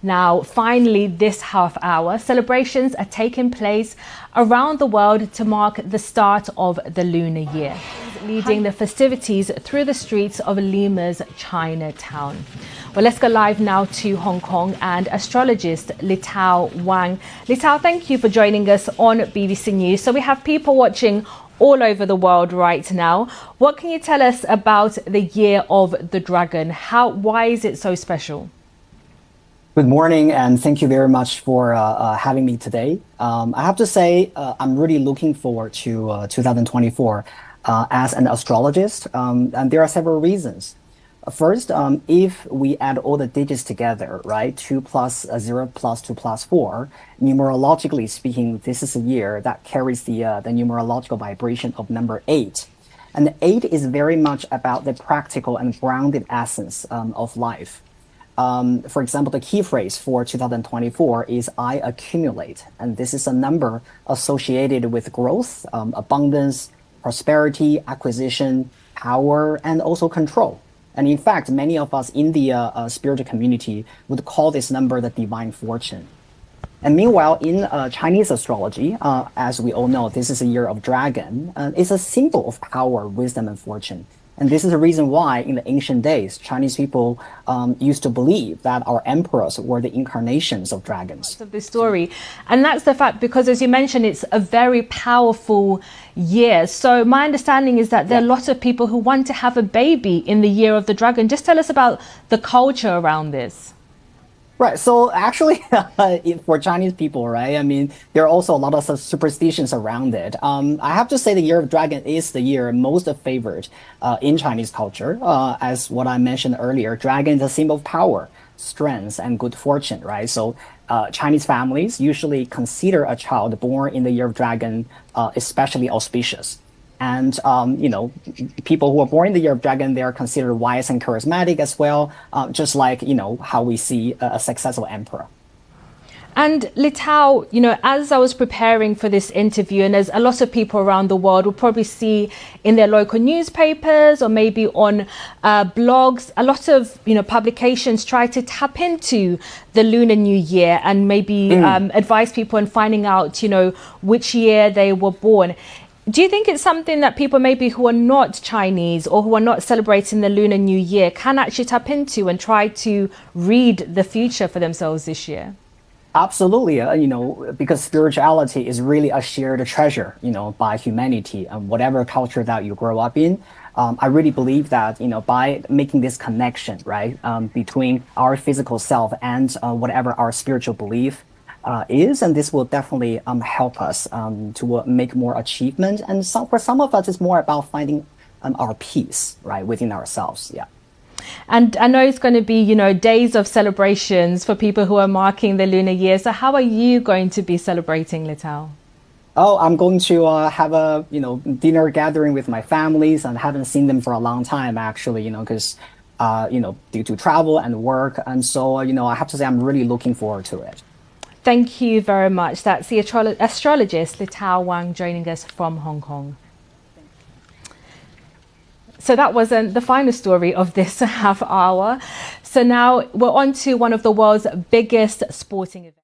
Now, finally, this half hour, celebrations are taking place around the world to mark the start of the lunar year, leading the festivities through the streets of Lima's Chinatown. Well, let's go live now to Hong Kong and astrologist Letao Wang. Letao, thank you for joining us on BBC News. So we have people watching all over the world right now. What can you tell us about the Year of the Dragon? Why is it so special? Good morning, and thank you very much for having me today. I have to say, I'm really looking forward to 2024 as an astrologist, and there are several reasons. First, if we add all the digits together, right, 2 plus 0 plus 2 plus 4, numerologically speaking, this is a year that carries the numerological vibration of number 8. And 8 is very much about the practical and grounded essence of life. For example, the key phrase for 2024 is I accumulate. And this is a number associated with growth, abundance, prosperity, acquisition, power, and also control. And in fact, many of us in the spiritual community would call this number the divine fortune. And meanwhile, in Chinese astrology, as we all know, this is a year of dragon. It's a symbol of power, wisdom, and fortune. And this is the reason why in the ancient days, Chinese people used to believe that our emperors were the incarnations of dragons. Of this story. And that's the fact, because as you mentioned, it's a very powerful year. So my understanding is that there are lots of people who want to have a baby in the Year of the Dragon. Just tell us about the culture around this. Right. So actually, for Chinese people, right, I mean, there are also a lot of superstitions around it. I have to say the Year of Dragon is the year most favored in Chinese culture. As what I mentioned earlier, dragon is a symbol of power, strength, and good fortune, right? So Chinese families usually consider a child born in the Year of Dragon especially auspicious. And, people who are born in the Year of Dragon, they are considered wise and charismatic as well, just like, how we see a successful emperor. And Letao, as I was preparing for this interview, and as a lot of people around the world will probably see in their local newspapers or maybe on blogs, a lot of, publications try to tap into the Lunar New Year and maybe advise people in finding out, which year they were born. Do you think it's something that people maybe who are not Chinese or who are not celebrating the Lunar New Year can actually tap into and try to read the future for themselves this year? Absolutely, because spirituality is really a shared treasure, by humanity and whatever culture that you grow up in. I really believe that, by making this connection, right, between our physical self and whatever our spiritual belief is, and this will definitely help us to make more achievement. And for some of us, it's more about finding our peace, right, within ourselves. Yeah. And I know it's going to be, days of celebrations for people who are marking the lunar year. So how are you going to be celebrating, Letao? Oh, I'm going to have a, dinner gathering with my families, and haven't seen them for a long time, actually, because, due to travel and work. And so, I have to say I'm really looking forward to it. Thank you very much. That's the astrologist Letao Wang joining us from Hong Kong. So that wasn't the final story of this half hour. So now we're on to one of the world's biggest sporting events.